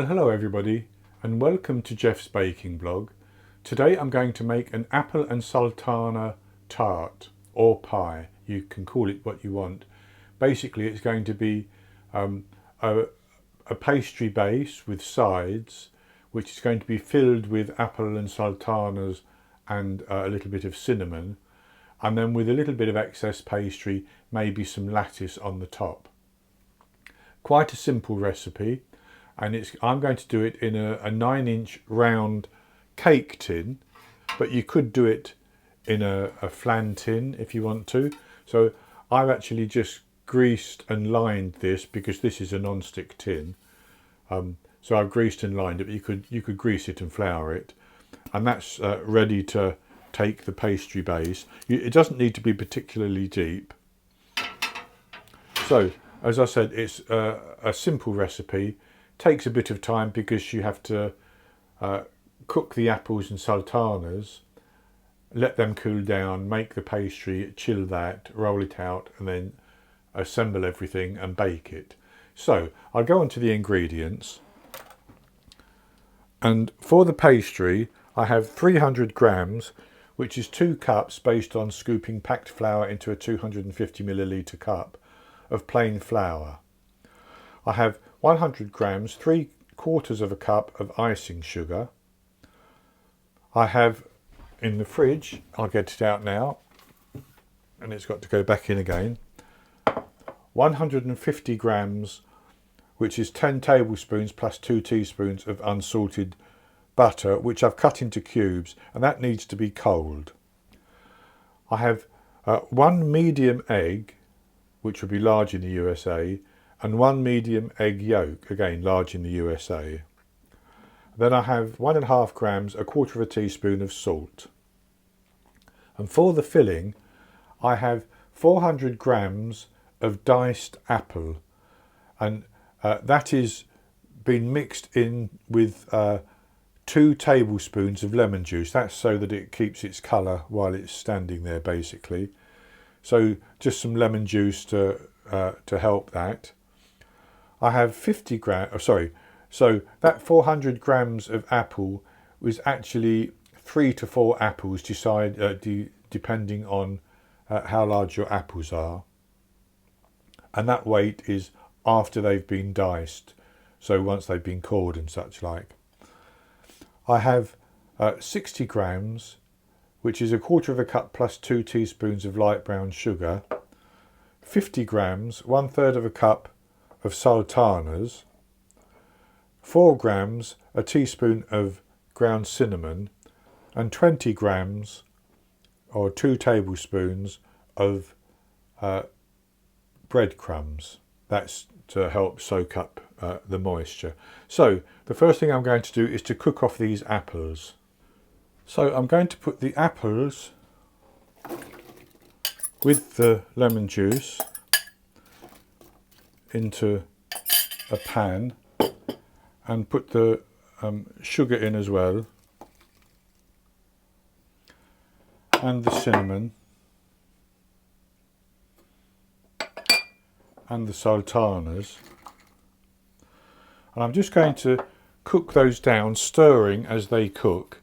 Well, hello everybody and welcome to Jeff's baking blog. Today I'm going to make an apple and sultana tart or pie. You can call it what you want. Basically it's going to be a pastry base with sides, which is going to be filled with apple and sultanas and a little bit of cinnamon, and then with a little bit of excess pastry, maybe some lattice on the top. Quite a simple recipe. And I'm going to do it in a 9-inch round cake tin, but you could do it in a flan tin if you want to. So I've actually just greased and lined this because this is a non-stick tin. So I've greased and lined it, but you could grease it and flour it, and that's ready to take the pastry base. It doesn't need to be particularly deep. So as I said, it's a simple recipe. Takes a bit of time because you have to cook the apples and sultanas, let them cool down, make the pastry, chill that, roll it out, and then assemble everything and bake it. So I'll go on to the ingredients. And for the pastry, I have 300 grams, which is 2 cups based on scooping packed flour into a 250 milliliter cup of plain flour. I have 100 grams, 3/4 of a cup of icing sugar. I have in the fridge, I'll get it out now, and it's got to go back in again, 150 grams, which is 10 tablespoons plus 2 teaspoons of unsalted butter, which I've cut into cubes, and that needs to be cold. I have 1 medium egg, which would be large in the USA, and 1 medium egg yolk, again large in the USA. Then I have 1.5 grams, 1/4 of a teaspoon of salt. And for the filling, I have 400 grams of diced apple, and that is been mixed in with 2 tablespoons of lemon juice. That's so that it keeps its colour while it's standing there, basically. So just some lemon juice to help that. I have 50 grams, so that 400 grams of apple was actually 3 to 4 apples, depending on how large your apples are. And that weight is after they've been diced, so once they've been cored and such like. I have 60 grams, which is 1/4 of a cup plus 2 teaspoons of light brown sugar, 50 grams, 1/3 of a cup of sultanas, 4 grams, a teaspoon of ground cinnamon, and 20 grams or 2 tablespoons of breadcrumbs. That's to help soak up the moisture. So the first thing I'm going to do is to cook off these apples. So I'm going to put the apples with the lemon juice into a pan and put the sugar in as well, and the cinnamon and the sultanas, and I'm just going to cook those down, stirring as they cook.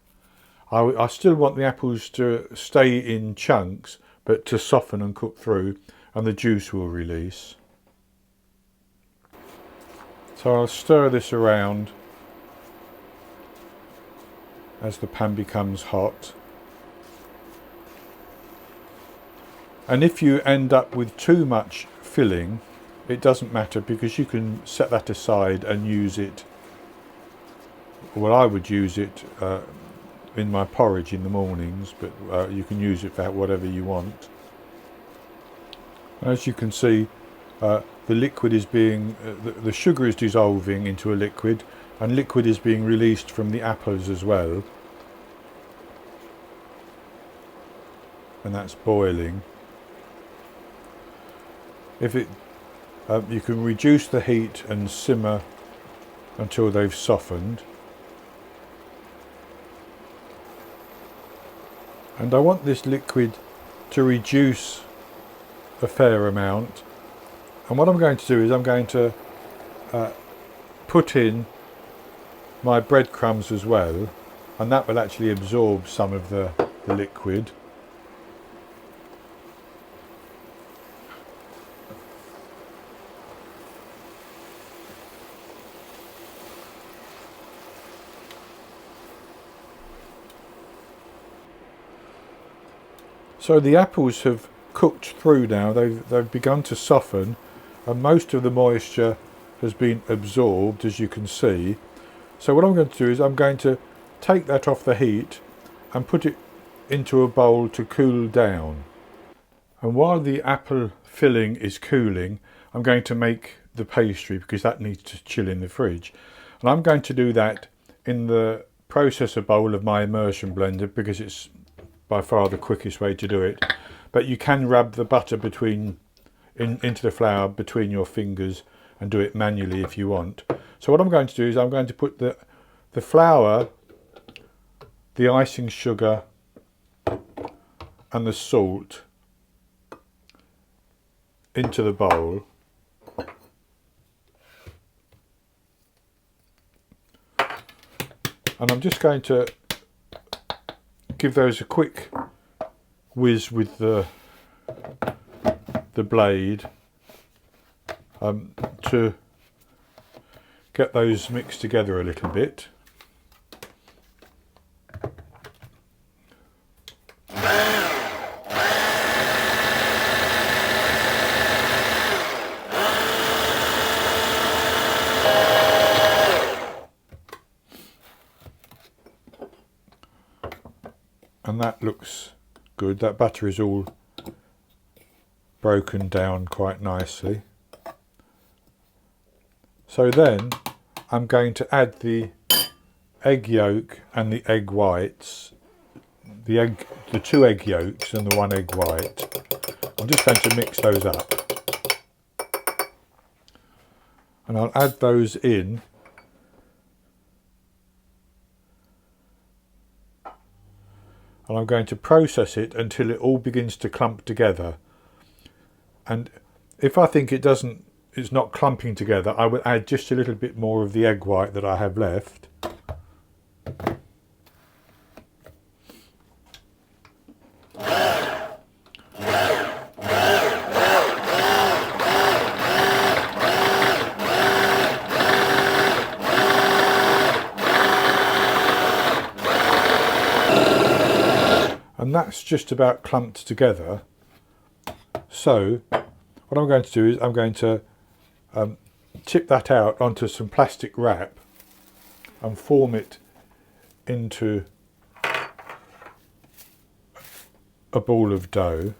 I still want the apples to stay in chunks, but to soften and cook through, and the juice will release. So I'll stir this around as the pan becomes hot. And if you end up with too much filling, it doesn't matter, because you can set that aside and use it. Well, I would use it in my porridge in the mornings, but you can use it for whatever you want. As you can see, the liquid is being, the sugar is dissolving into a liquid, and liquid is being released from the apples as well. And that's boiling. You can reduce the heat and simmer until they've softened. And I want this liquid to reduce a fair amount, and what I'm going to do is I'm going to put in my breadcrumbs as well, and that will actually absorb some of the liquid. So the apples have cooked through now, they've begun to soften, and most of the moisture has been absorbed, as you can see. So what I'm going to do is I'm going to take that off the heat and put it into a bowl to cool down. And while the apple filling is cooling, I'm going to make the pastry, because that needs to chill in the fridge. And I'm going to do that in the processor bowl of my immersion blender, because it's by far the quickest way to do it. But you can rub the butter into the flour between your fingers and do it manually if you want. So what I'm going to do is I'm going to put the flour, the icing sugar and the salt into the bowl. And I'm just going to give those a quick whiz with the blade to get those mixed together a little bit. And that looks good. That butter is all broken down quite nicely. So then I'm going to add the egg yolk and the egg whites, the two egg yolks and the one egg white. I'm just going to mix those up. And I'll add those in. And I'm going to process it until it all begins to clump together. And if I think it's not clumping together, I will add just a little bit more of the egg white that I have left. And that's just about clumped together. So what I'm going to do is I'm going to tip that out onto some plastic wrap and form it into a ball of dough.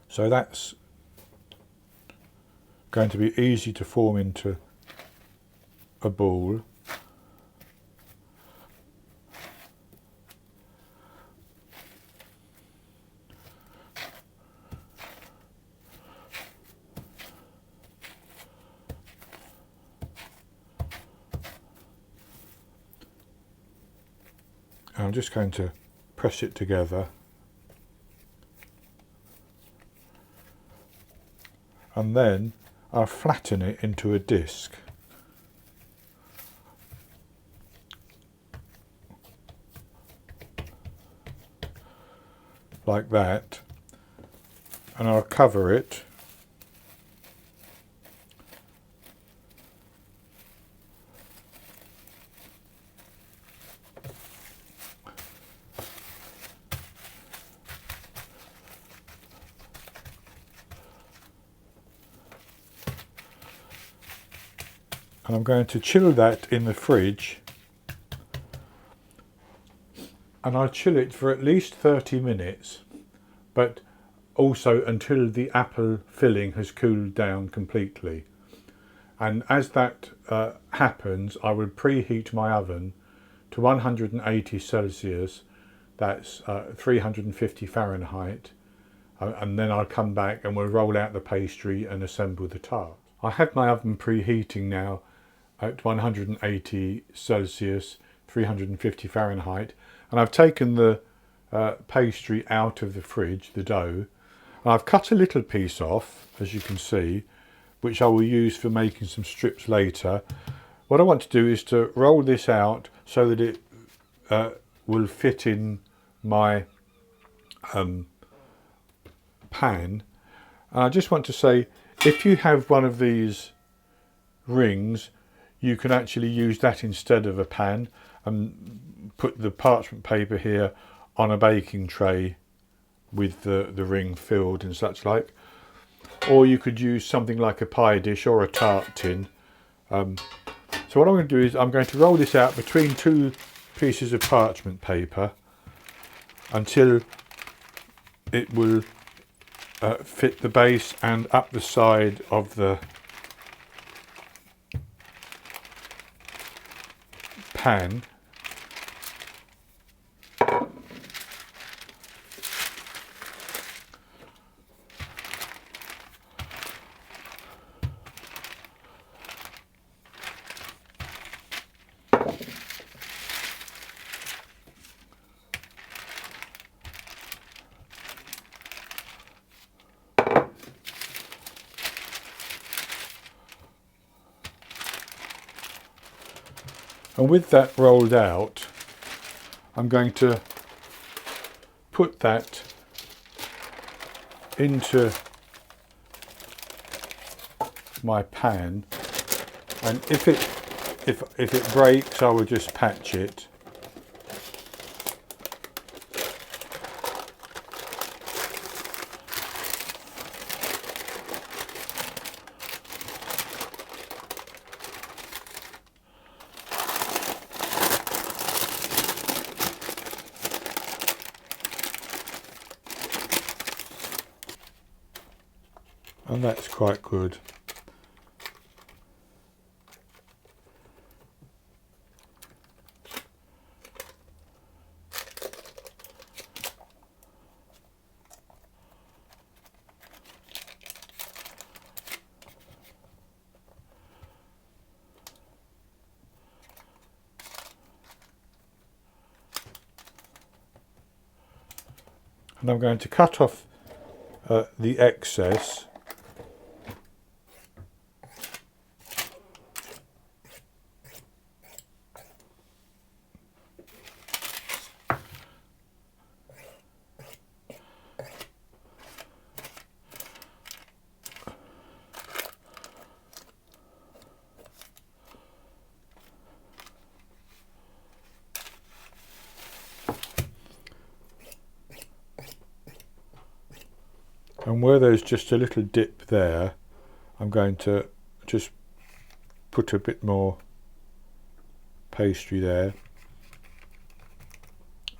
So that's going to be easy to form into a ball. I'm just going to press it together. And then I'll flatten it into a disc. Like that. And I'll cover it. And I'm going to chill that in the fridge, and I'll chill it for at least 30 minutes, but also until the apple filling has cooled down completely. And as that happens, I will preheat my oven to 180 Celsius, that's 350 Fahrenheit, and then I'll come back and we'll roll out the pastry and assemble the tart. I have my oven preheating now at 180 Celsius, 350 Fahrenheit, and I've taken the pastry out of the fridge, the dough, and I've cut a little piece off, as you can see, which I will use for making some strips later. What I want to do is to roll this out so that it will fit in my pan. And I just want to say, if you have one of these rings, you can actually use that instead of a pan and put the parchment paper here on a baking tray with the ring filled and such like. Or you could use something like a pie dish or a tart tin. So what I'm going to do is I'm going to roll this out between two pieces of parchment paper until it will fit the base and up the side of the pan. And with that rolled out, I'm going to put that into my pan, and if it breaks, I will just patch it. And that's quite good. And I'm going to cut off the excess. And where there's just a little dip there, I'm going to just put a bit more pastry there.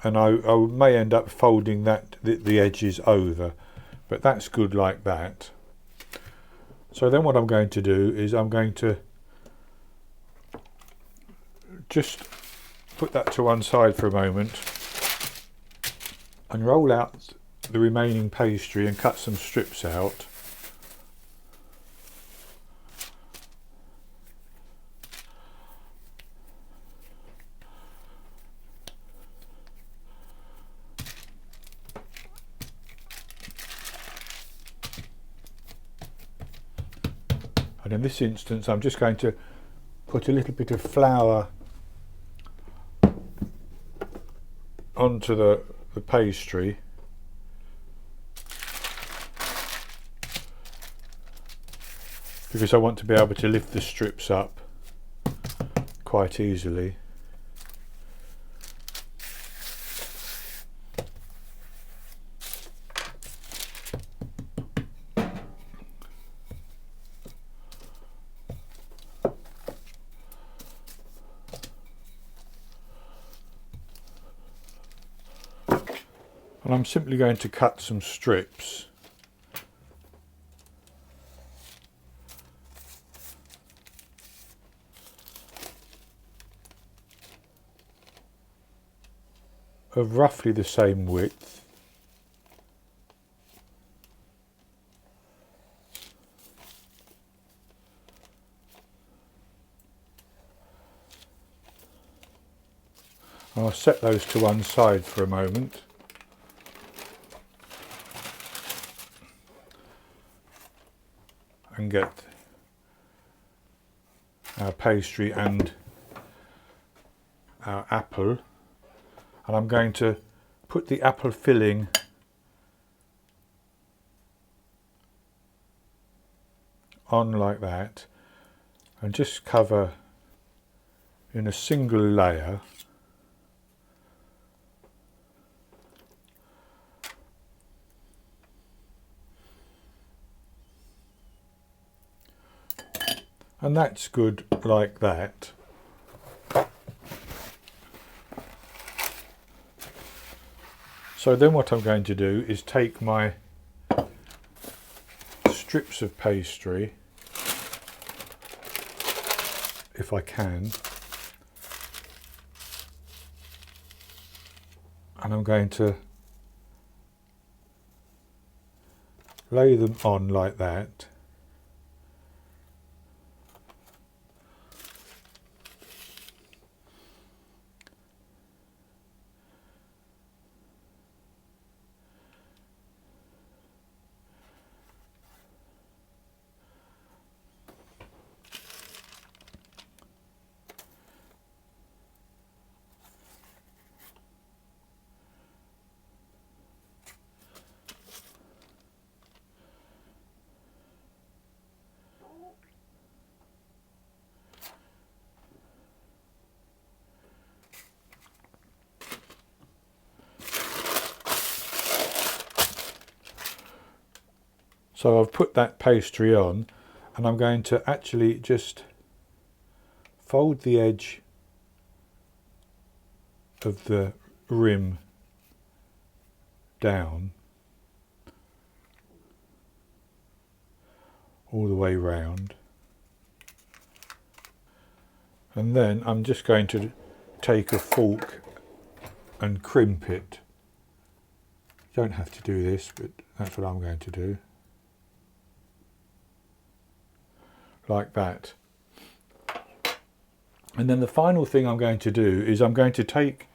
And I may end up folding the edges over, but that's good like that. So then what I'm going to do is I'm going to just put that to one side for a moment and roll out the remaining pastry and cut some strips out. And in this instance, I'm just going to put a little bit of flour onto the pastry. Because I want to be able to lift the strips up quite easily. And I'm simply going to cut some strips. Of roughly the same width. I'll set those to one side for a moment. And get our pastry and our apple. And I'm going to put the apple filling on like that and just cover in a single layer. And that's good like that. So then what I'm going to do is take my strips of pastry, if I can, and I'm going to lay them on like that. So I've put that pastry on, and I'm going to actually just fold the edge of the rim down all the way round, and then I'm just going to take a fork and crimp it. You don't have to do this, but that's what I'm going to do. Like that. And then the final thing I'm going to do is I'm going to take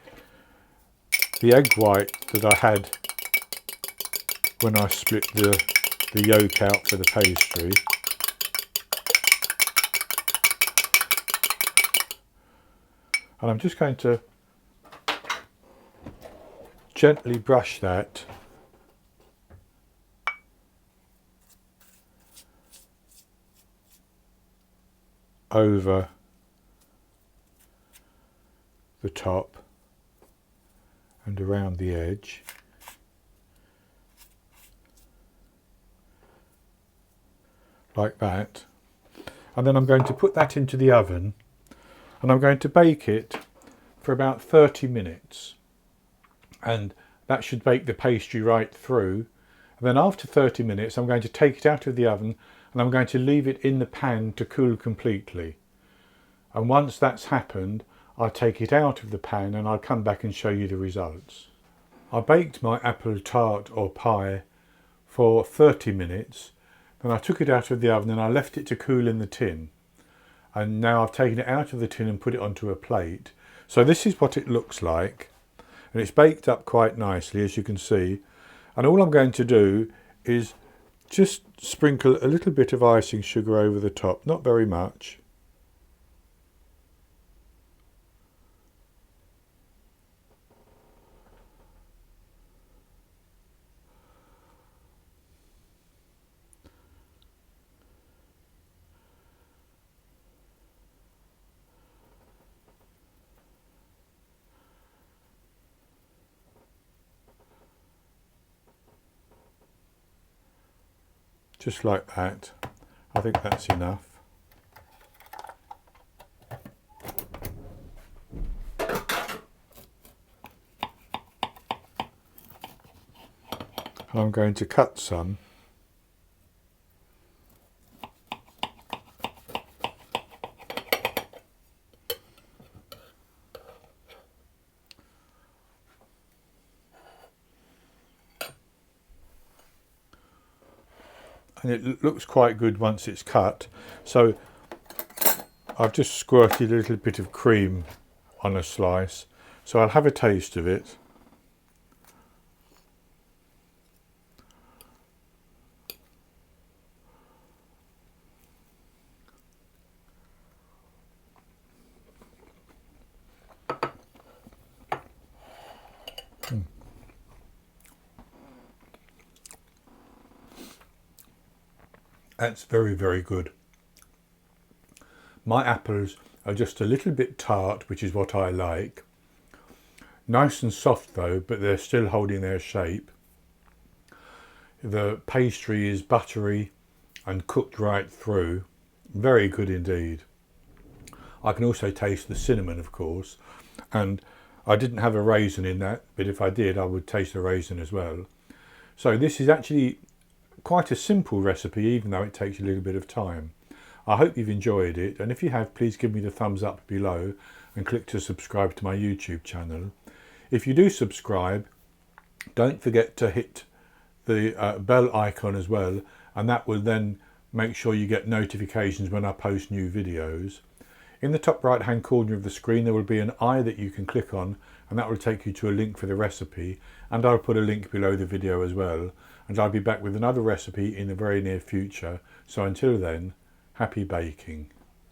the egg white that I had when I split the yolk out for the pastry, and I'm just going to gently brush that over the top and around the edge. Like that. And then I'm going to put that into the oven, and I'm going to bake it for about 30 minutes. And that should bake the pastry right through. And then after 30 minutes, I'm going to take it out of the oven, and I'm going to leave it in the pan to cool completely. And once that's happened, I'll take it out of the pan and I'll come back and show you the results. I baked my apple tart or pie for 30 minutes. Then I took it out of the oven and I left it to cool in the tin. And now I've taken it out of the tin and put it onto a plate. So this is what it looks like. And it's baked up quite nicely, as you can see. And all I'm going to do is just sprinkle a little bit of icing sugar over the top, not very much. Just like that. I think that's enough. I'm going to cut some. And it looks quite good once it's cut. So I've just squirted a little bit of cream on a slice So I'll have a taste of it. That's very, very good. My apples are just a little bit tart, which is what I like. Nice and soft though, but they're still holding their shape. The pastry is buttery and cooked right through. Very good indeed. I can also taste the cinnamon, of course, and I didn't have a raisin in that, but if I did, I would taste the raisin as well. So this is actually quite a simple recipe, even though it takes a little bit of time. I hope you've enjoyed it, and if you have, please give me the thumbs up below and click to subscribe to my YouTube channel. If you do subscribe, don't forget to hit the bell icon as well, and that will then make sure you get notifications when I post new videos. In the top right hand corner of the screen there will be an eye that you can click on, and that will take you to a link for the recipe, and I'll put a link below the video as well, and I'll be back with another recipe in the very near future. So until then, happy baking.